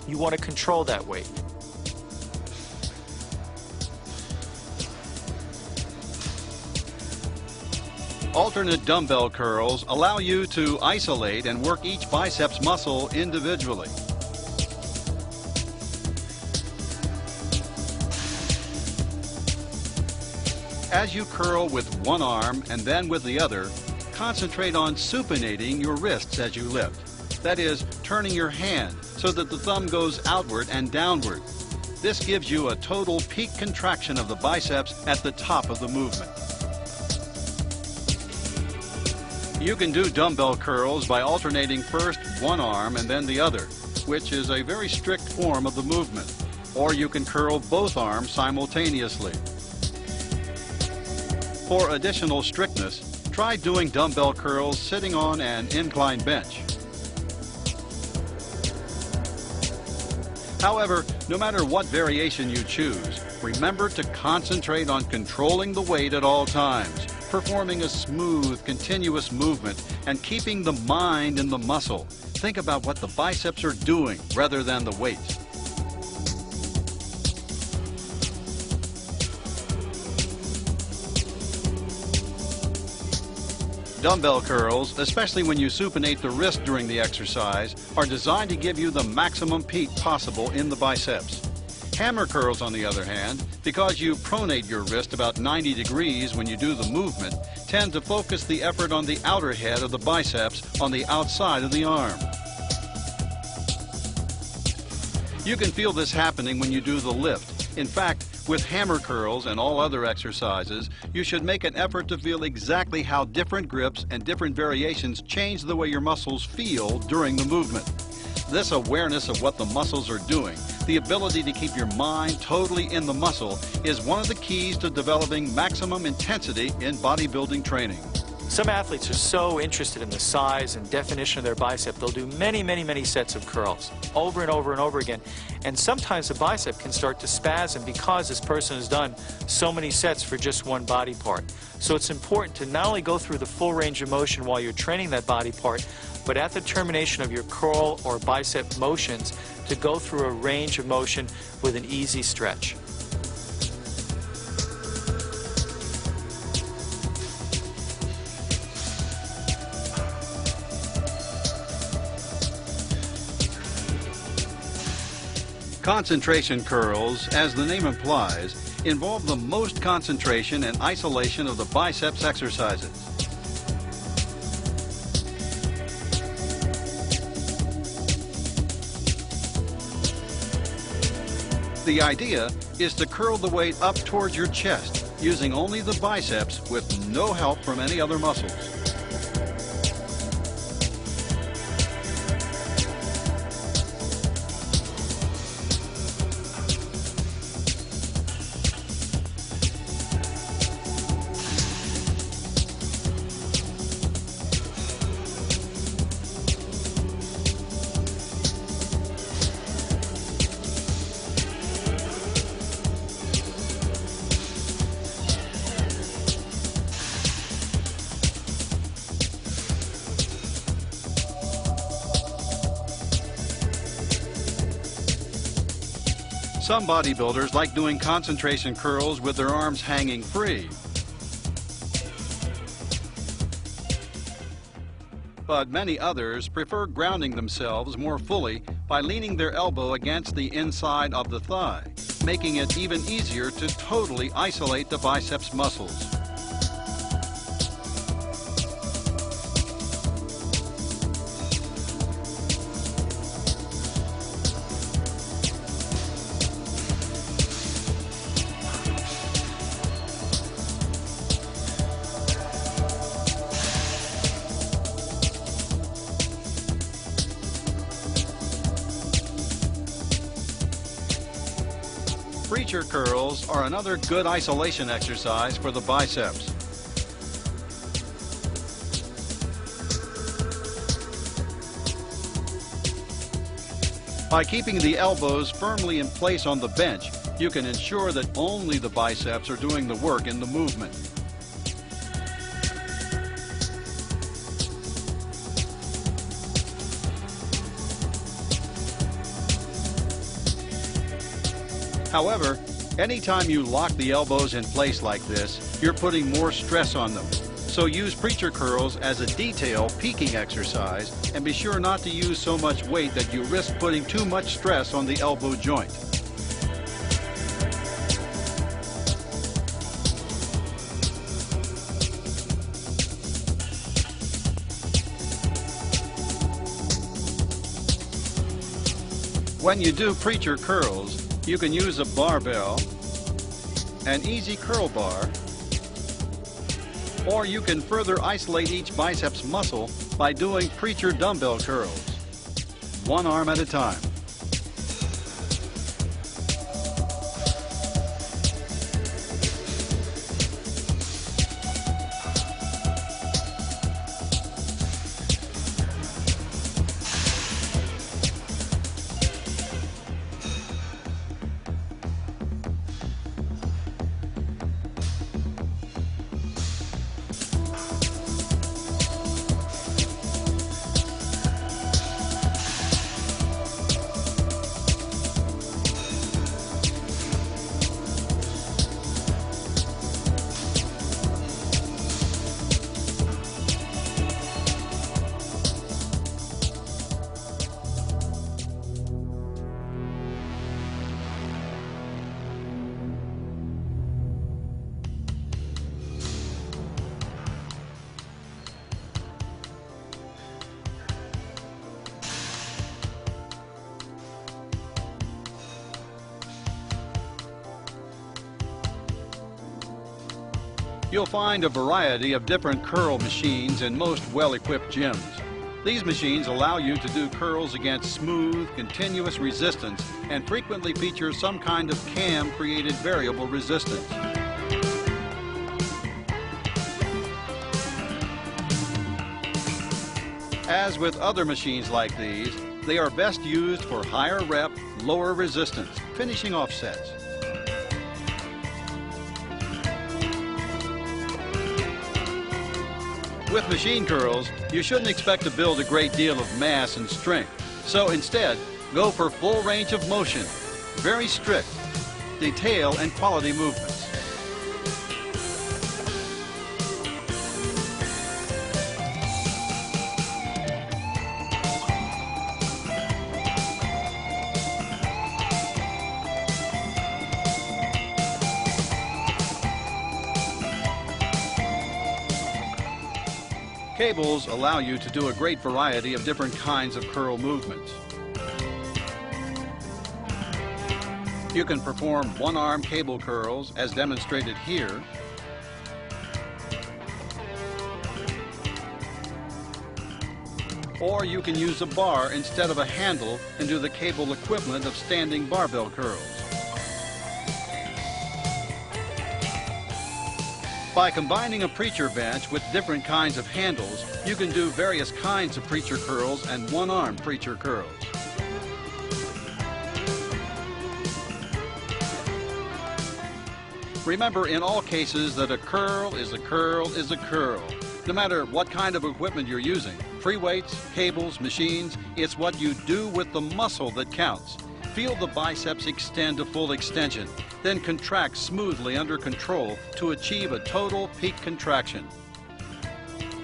You want to control that weight. Alternate dumbbell curls allow you to isolate and work each biceps muscle individually. As you curl with one arm and then with the other, concentrate on supinating your wrists as you lift. That is, turning your hand so that the thumb goes outward and downward. This gives you a total peak contraction of the biceps at the top of the movement. You can do dumbbell curls by alternating first one arm and then the other, which is a very strict form of the movement. Or you can curl both arms simultaneously. For additional strictness, try doing dumbbell curls sitting on an incline bench. However, no matter what variation you choose, remember to concentrate on controlling the weight at all times, performing a smooth, continuous movement, and keeping the mind in the muscle. Think about what the biceps are doing rather than the weight. Dumbbell curls, especially when you supinate the wrist during the exercise, are designed to give you the maximum peak possible in the biceps. Hammer curls, on the other hand, because you pronate your wrist about 90 degrees when you do the movement, tend to focus the effort on the outer head of the biceps on the outside of the arm. You can feel this happening when you do the lift. In fact, with hammer curls and all other exercises, you should make an effort to feel exactly how different grips and different variations change the way your muscles feel during the movement. This awareness of what the muscles are doing, the ability to keep your mind totally in the muscle, is one of the keys to developing maximum intensity in bodybuilding training. Some athletes are so interested in the size and definition of their bicep, they'll do many sets of curls over and over and over again. And sometimes the bicep can start to spasm because this person has done so many sets for just one body part. So it's important to not only go through the full range of motion while you're training that body part, but at the termination of your curl or bicep motions, to go through a range of motion with an easy stretch. Concentration curls, as the name implies, involve the most concentration and isolation of the biceps exercises. The idea is to curl the weight up towards your chest, using only the biceps with no help from any other muscles. Some bodybuilders like doing concentration curls with their arms hanging free. But many others prefer grounding themselves more fully by leaning their elbow against the inside of the thigh, making it even easier to totally isolate the biceps muscles. Preacher curls are another good isolation exercise for the biceps. By keeping the elbows firmly in place on the bench, you can ensure that only the biceps are doing the work in the movement. However, anytime you lock the elbows in place like this, you're putting more stress on them. So use preacher curls as a detail peaking exercise, and be sure not to use so much weight that you risk putting too much stress on the elbow joint. When you do preacher curls, you can use a barbell, an easy curl bar, or you can further isolate each biceps muscle by doing preacher dumbbell curls, one arm at a time. You'll find a variety of different curl machines in most well-equipped gyms. These machines allow you to do curls against smooth, continuous resistance and frequently feature some kind of cam-created variable resistance. As with other machines like these, they are best used for higher rep, lower resistance, finishing off sets. With machine curls, you shouldn't expect to build a great deal of mass and strength. So instead, go for full range of motion, very strict, detail and quality movements. Cables allow you to do a great variety of different kinds of curl movements. You can perform one-arm cable curls as demonstrated here, or you can use a bar instead of a handle and do the cable equivalent of standing barbell curls. By combining a preacher bench with different kinds of handles, you can do various kinds of preacher curls and one-arm preacher curls. Remember in all cases that a curl is a curl is a curl. No matter what kind of equipment you're using, free weights, cables, machines, it's what you do with the muscle that counts. Feel the biceps extend to full extension, then contract smoothly under control to achieve a total peak contraction.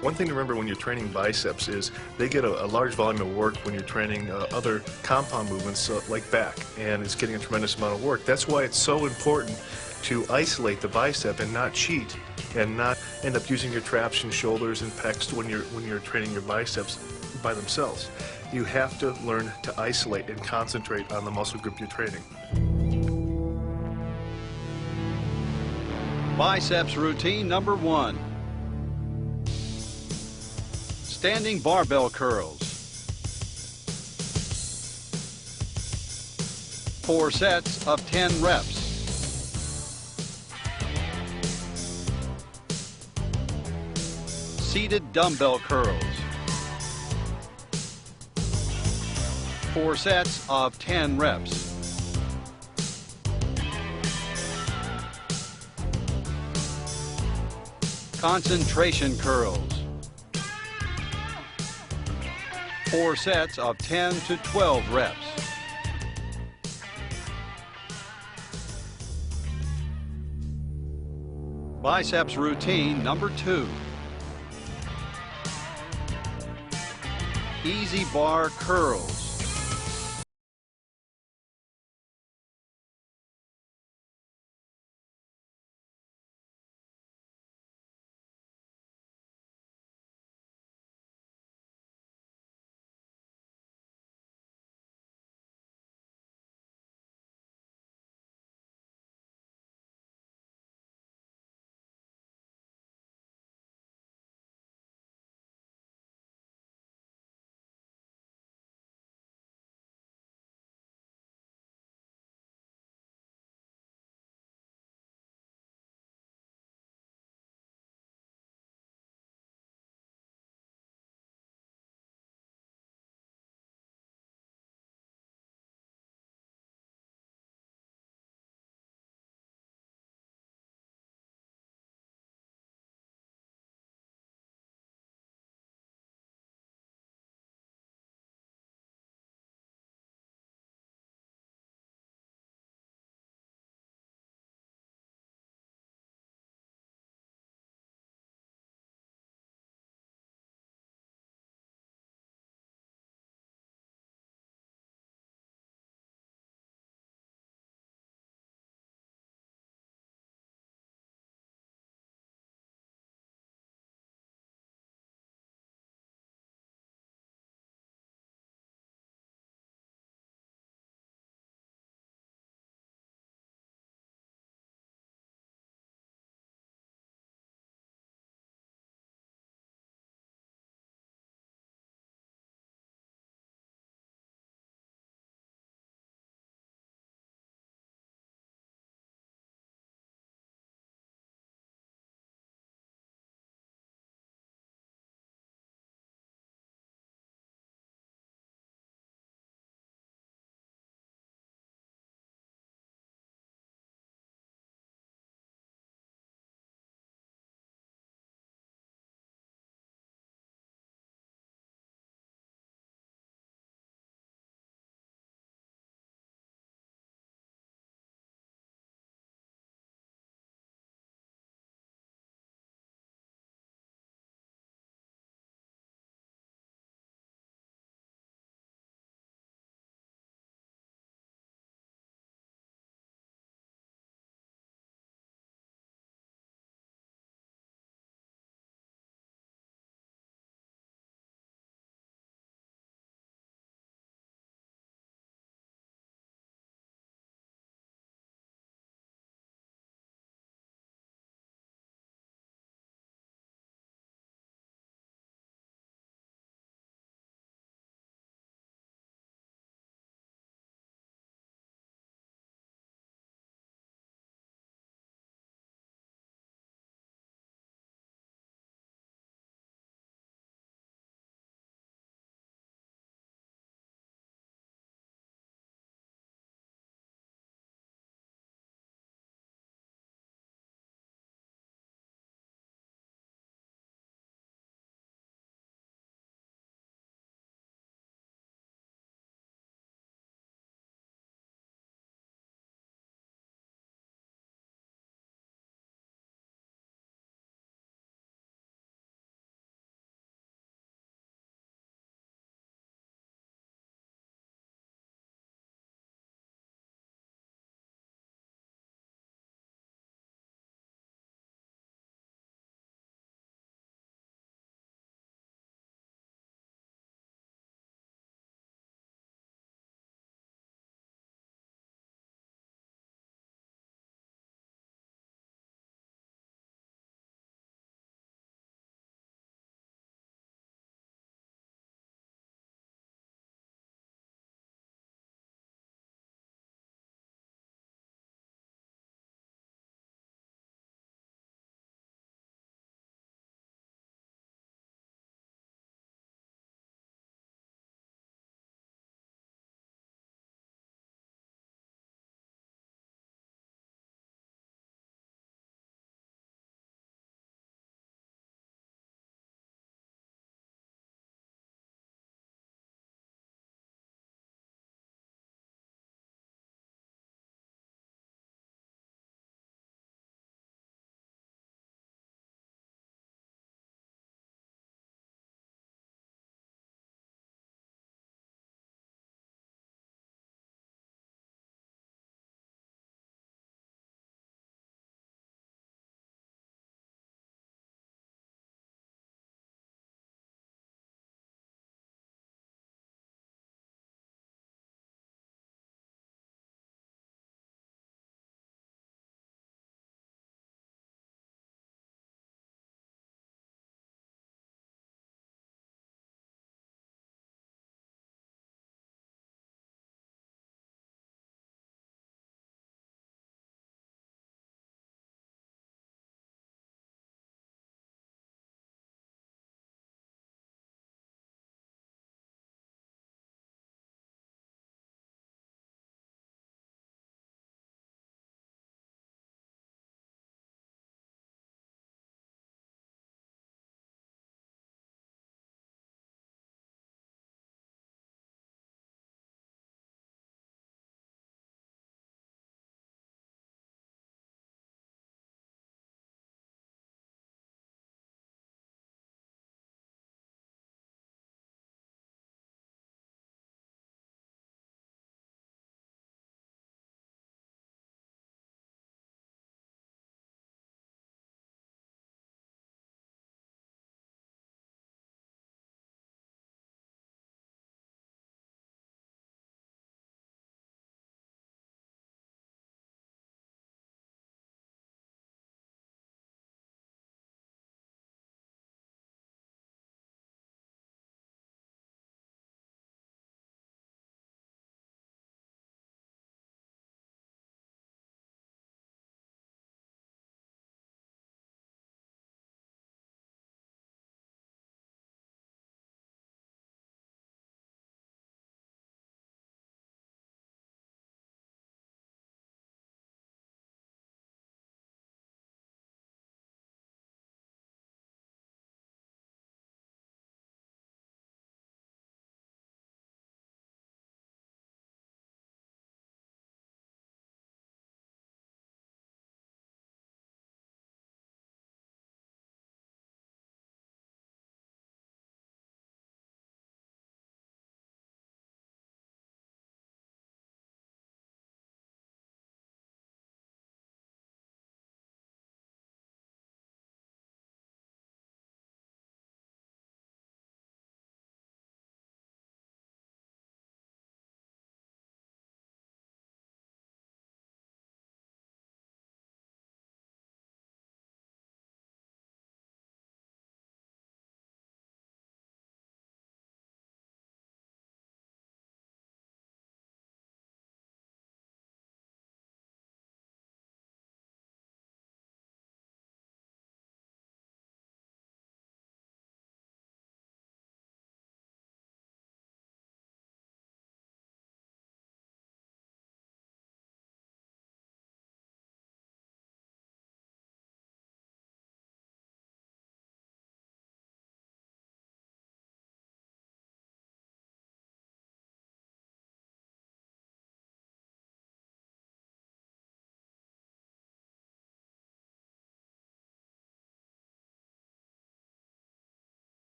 One thing to remember when you're training biceps is they get a large volume of work when you're training other compound movements like back, and it's getting a tremendous amount of work. That's why it's so important to isolate the bicep and not cheat and not end up using your traps and shoulders and pecs when you're training your biceps by themselves. You have to learn to isolate and concentrate on the muscle group you're training. Biceps routine number 1. Standing barbell curls. 4 sets of 10 reps. Seated dumbbell curls. 4 sets of 10 reps. Concentration curls. 4 sets of 10 to 12 reps. Biceps routine number 2. Easy bar curls.